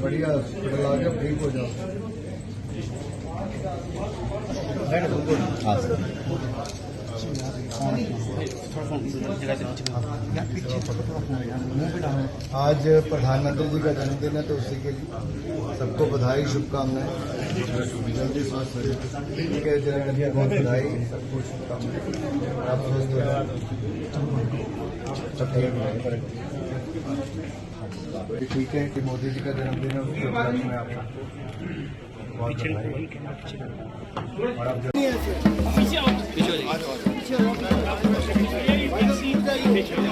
बढ़िया ठीक हो जाओ। आज प्रधानमंत्री जी का जन्मदिन है तो उसी के लिए सबको बधाई शुभकामनाएं। जल्दी स्वस्थ हो जन्मदिन की बहुत बधाई, सबको शुभकामनाएं। आप स्वस्थ हो सब ठीक है कि मोदी जी का जन्मदिन है उसके उपलक्ष्य में आपको बहुत बधाई। और आप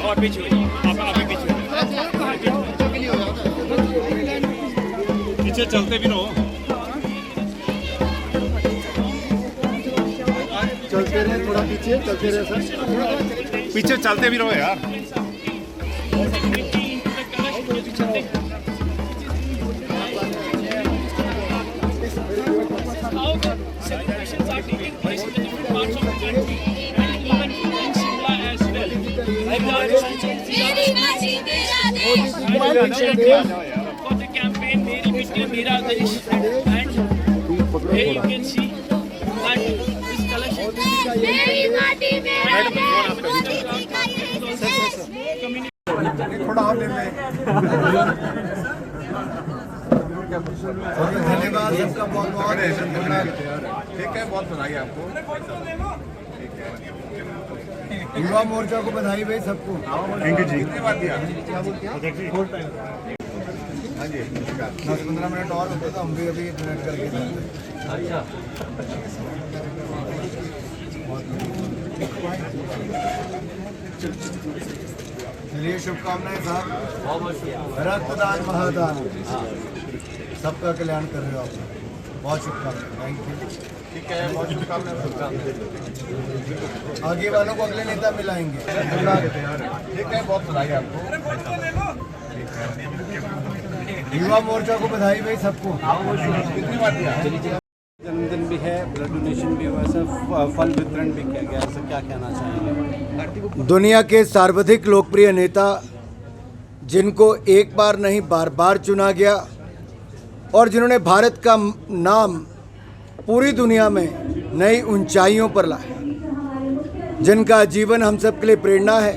और पीछे पीछे चलते भी रहो, चलते रहे, थोड़ा पीछे चलते रहे सर, पीछे चलते भी रहो यार। Celebrations are taking place in different parts of the country and even in Shimla as well. For the campaign Meri Mitti Mera Desh, and here you can see that this collection थोड़ा और ले लें। धन्यवाद सबका बहुत बहुत। ठीक है, बहुत बधाई आपको। युवा मोर्चा को बधाई भाई सबको। थैंक यू जी। कितनी बात दिया? हाँ जी, 10-15 मिनट और होते तो हम भी अभी मिनट करके चलिए शुभकामनाएं साहब। रक्तदान महादान, सबका कल्याण कर रहे हो आप, बहुत शुभकामनाएं। Thank you. ठीक है, बहुत शुभकामनाएं। आगे वालों को अगले नेता मिलाएंगे। ठीक है, बहुत बधाई आपको। युवा मोर्चा को बधाई भाई सबको। कितनी बात दिया? जन्मदिन भी है, ब्लड डोनेशन भी हुआ, सर फल वितरण भी किया गया, सर क्या कहना चाहेंगे? दुनिया के सर्वाधिक लोकप्रिय नेता जिनको एक बार नहीं बार बार चुना गया और जिन्होंने भारत का नाम पूरी दुनिया में नई ऊंचाइयों पर लाया, जिनका जीवन हम सब के लिए प्रेरणा है,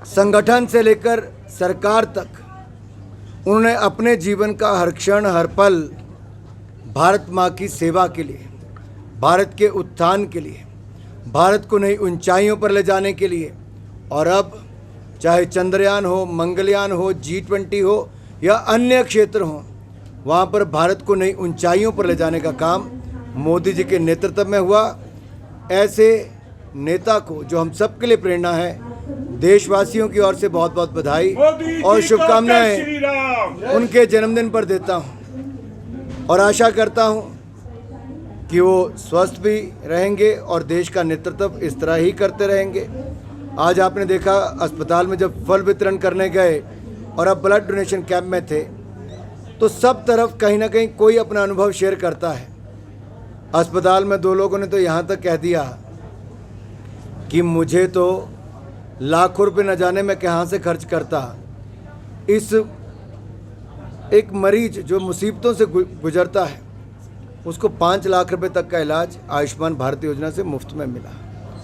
संगठन से लेकर सरकार तक उन्होंने अपने जीवन का हर क्षण हर पल भारत माँ की सेवा के लिए, भारत के उत्थान के लिए, भारत को नई ऊंचाइयों पर ले जाने के लिए, और अब चाहे चंद्रयान हो, मंगलयान हो, G20 हो या अन्य क्षेत्र हो, वहाँ पर भारत को नई ऊंचाइयों पर ले जाने का काम मोदी जी के नेतृत्व में हुआ। ऐसे नेता को जो हम सब के लिए प्रेरणा है, देशवासियों की ओर से बहुत बहुत बधाई और शुभकामनाएं उनके जन्मदिन पर देता हूँ और आशा करता हूँ कि वो स्वस्थ भी रहेंगे और देश का नेतृत्व इस तरह ही करते रहेंगे। आज आपने देखा अस्पताल में जब फल वितरण करने गए और अब ब्लड डोनेशन कैंप में थे तो सब तरफ कहीं ना कहीं कोई अपना अनुभव शेयर करता है। अस्पताल में 2 लोगों ने तो यहाँ तक कह दिया कि मुझे तो लाखों रुपए न जाने मैं कहाँ से खर्च करता, इस एक मरीज जो मुसीबतों से गुजरता है उसको 5 लाख रुपए तक का इलाज आयुष्मान भारत योजना से मुफ्त में मिला।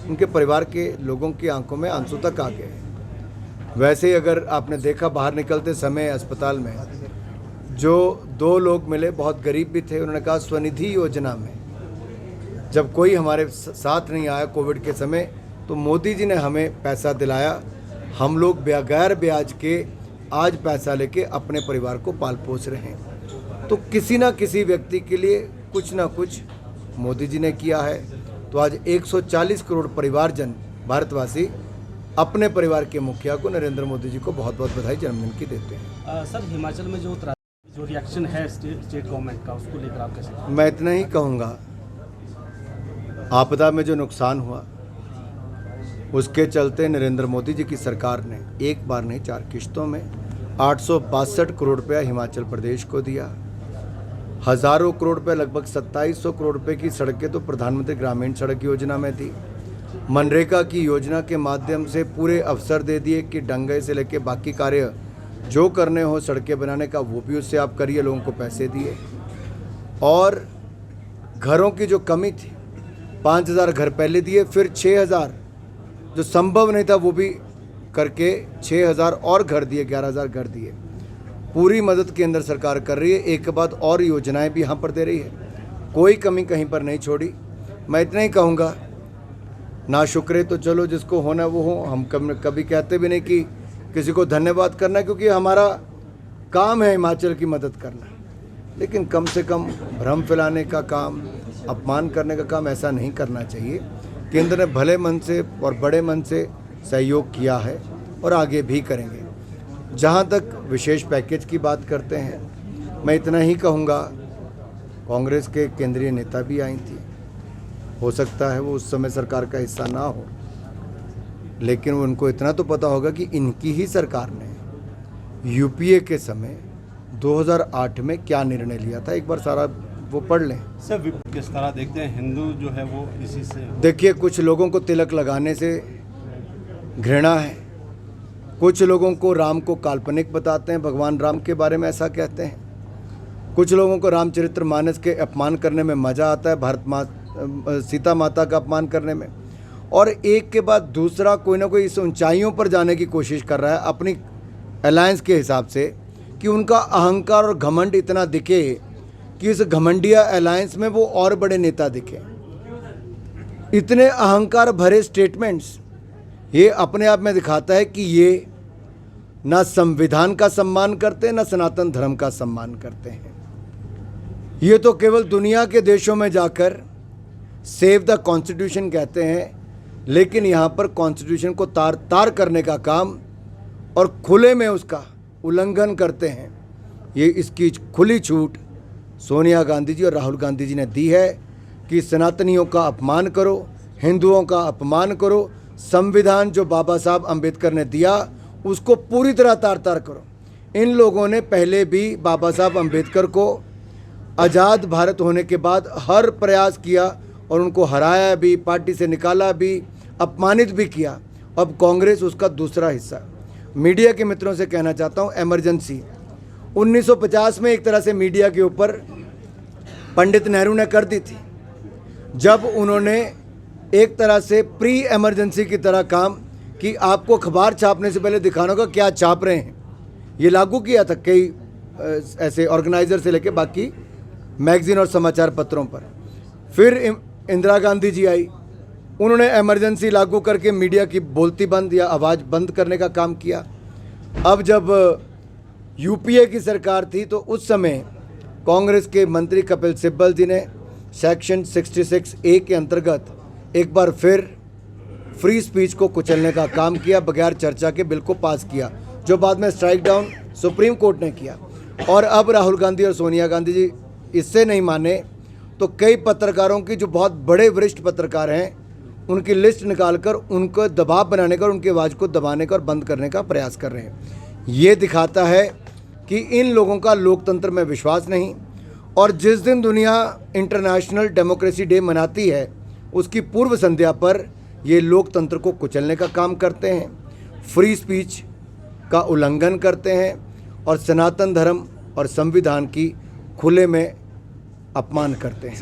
उनके परिवार के लोगों की आंखों में आंसू तक आ गए। वैसे ही अगर आपने देखा बाहर निकलते समय अस्पताल में जो 2 लोग मिले, बहुत गरीब भी थे, उन्होंने कहा स्वनिधि योजना में जब कोई हमारे साथ नहीं आया कोविड के समय तो मोदी जी ने हमें पैसा दिलाया, हम लोग बगैर ब्याज के आज पैसा लेके अपने परिवार को पाल पोस रहे हैं। तो किसी ना किसी व्यक्ति के लिए कुछ ना कुछ मोदी जी ने किया है। तो आज 140 करोड़ परिवारजन भारतवासी अपने परिवार के मुखिया को, नरेंद्र मोदी जी को बहुत बहुत बधाई जन्मदिन की देते हैं। सर हिमाचल में जो जो रिएक्शन है स्टेट गवर्नमेंट का, उसको लेकर आप कैसे? मैं इतना ही कहूँगा, आपदा में जो नुकसान हुआ उसके चलते नरेंद्र मोदी जी की सरकार ने एक बार नहीं 4 किश्तों में 862 करोड़ रुपया हिमाचल प्रदेश को दिया। हज़ारों करोड़ रुपये, लगभग 2700 करोड़ रुपये की सड़कें तो प्रधानमंत्री ग्रामीण सड़क योजना में दी। मनरेगा की योजना के माध्यम से पूरे अवसर दे दिए कि डंगे से लेके बाकी कार्य जो करने हो सड़कें बनाने का वो भी उससे आप करिए, लोगों को पैसे दिए। और घरों की जो कमी थी 5000 घर पहले दिए, फिर 6000 जो संभव नहीं था वो भी करके 6000 और घर दिए, 11000 घर दिए। पूरी मदद केंद्र सरकार कर रही है, एक के बाद और योजनाएं भी यहाँ पर दे रही है, कोई कमी कहीं पर नहीं छोड़ी। मैं इतना ही कहूँगा, ना शुक्रे तो चलो जिसको होना वो हो, हम कभी कहते भी नहीं कि किसी को धन्यवाद करना, क्योंकि हमारा काम है हिमाचल की मदद करना, लेकिन कम से कम भ्रम फैलाने का काम, अपमान करने का काम ऐसा नहीं करना चाहिए। केंद्र ने भले मन से और बड़े मन से सहयोग किया है और आगे भी करेंगे। जहाँ तक विशेष पैकेज की बात करते हैं, मैं इतना ही कहूँगा, कांग्रेस के केंद्रीय नेता भी आई थी, हो सकता है वो उस समय सरकार का हिस्सा ना हो, लेकिन उनको इतना तो पता होगा कि इनकी ही सरकार ने यूपीए के समय 2008 में क्या निर्णय लिया था। एक बार सारा वो पढ़ लें। सर किस तरह देखते हैं हिंदू जो है वो इसी से? देखिए, कुछ लोगों को तिलक लगाने से घृणा है, कुछ लोगों को राम को काल्पनिक बताते हैं, भगवान राम के बारे में ऐसा कहते हैं, कुछ लोगों को रामचरितमानस के अपमान करने में मज़ा आता है, सीता माता का अपमान करने में, और एक के बाद दूसरा कोई ना कोई इस ऊंचाइयों पर जाने की कोशिश कर रहा है अपनी अलायंस के हिसाब से, कि उनका अहंकार और घमंड इतना दिखे कि इस घमंडिया अलायंस में वो और बड़े नेता दिखे। इतने अहंकार भरे स्टेटमेंट्स ये अपने आप में दिखाता है कि ये ना संविधान का सम्मान करते हैं, ना सनातन धर्म का सम्मान करते हैं। ये तो केवल दुनिया के देशों में जाकर सेव द कॉन्स्टिट्यूशन कहते हैं, लेकिन यहाँ पर कॉन्स्टिट्यूशन को तार तार करने का काम और खुले में उसका उल्लंघन करते हैं। ये इसकी खुली छूट सोनिया गांधी जी और राहुल गांधी जी ने दी है कि सनातनियों का अपमान करो, हिंदुओं का अपमान करो, संविधान जो बाबा साहब अम्बेडकर ने दिया उसको पूरी तरह तार तार करो। इन लोगों ने पहले भी बाबा साहब अम्बेडकर को आज़ाद भारत होने के बाद हर प्रयास किया और उनको हराया भी, पार्टी से निकाला भी, अपमानित भी किया। अब कांग्रेस उसका दूसरा हिस्सा। मीडिया के मित्रों से कहना चाहता हूँ, इमरजेंसी 1950 में एक तरह से मीडिया के ऊपर पंडित नेहरू ने कर दी थी, जब उन्होंने एक तरह से प्री इमरजेंसी की तरह काम कि आपको अखबार छापने से पहले दिखाना होगा क्या छाप रहे हैं, ये लागू किया था कई ऐसे ऑर्गेनाइजर से लेके बाकी मैगजीन और समाचार पत्रों पर। फिर इंदिरा गांधी जी आई, उन्होंने इमरजेंसी लागू करके मीडिया की बोलती बंद या आवाज़ बंद करने का काम किया। अब जब यूपीए की सरकार थी तो उस समय कांग्रेस के मंत्री कपिल सिब्बल जी ने सेक्शन 66A के अंतर्गत एक बार फिर फ्री स्पीच को कुचलने का काम किया, बगैर चर्चा के बिल को पास किया, जो बाद में स्ट्राइक डाउन सुप्रीम कोर्ट ने किया। और अब राहुल गांधी और सोनिया गांधी जी इससे नहीं माने तो कई पत्रकारों की, जो बहुत बड़े वरिष्ठ पत्रकार हैं, उनकी लिस्ट निकालकर उनको दबाव बनाने का और उनकी आवाज़ को दबाने का और बंद करने का प्रयास कर रहे हैं। ये दिखाता है कि इन लोगों का लोकतंत्र में विश्वास नहीं। और जिस दिन दुनिया इंटरनेशनल डेमोक्रेसी डे मनाती है उसकी पूर्व संध्या पर ये लोकतंत्र को कुचलने का काम करते हैं, फ्री स्पीच का उल्लंघन करते हैं और सनातन धर्म और संविधान की खुले में अपमान करते हैं।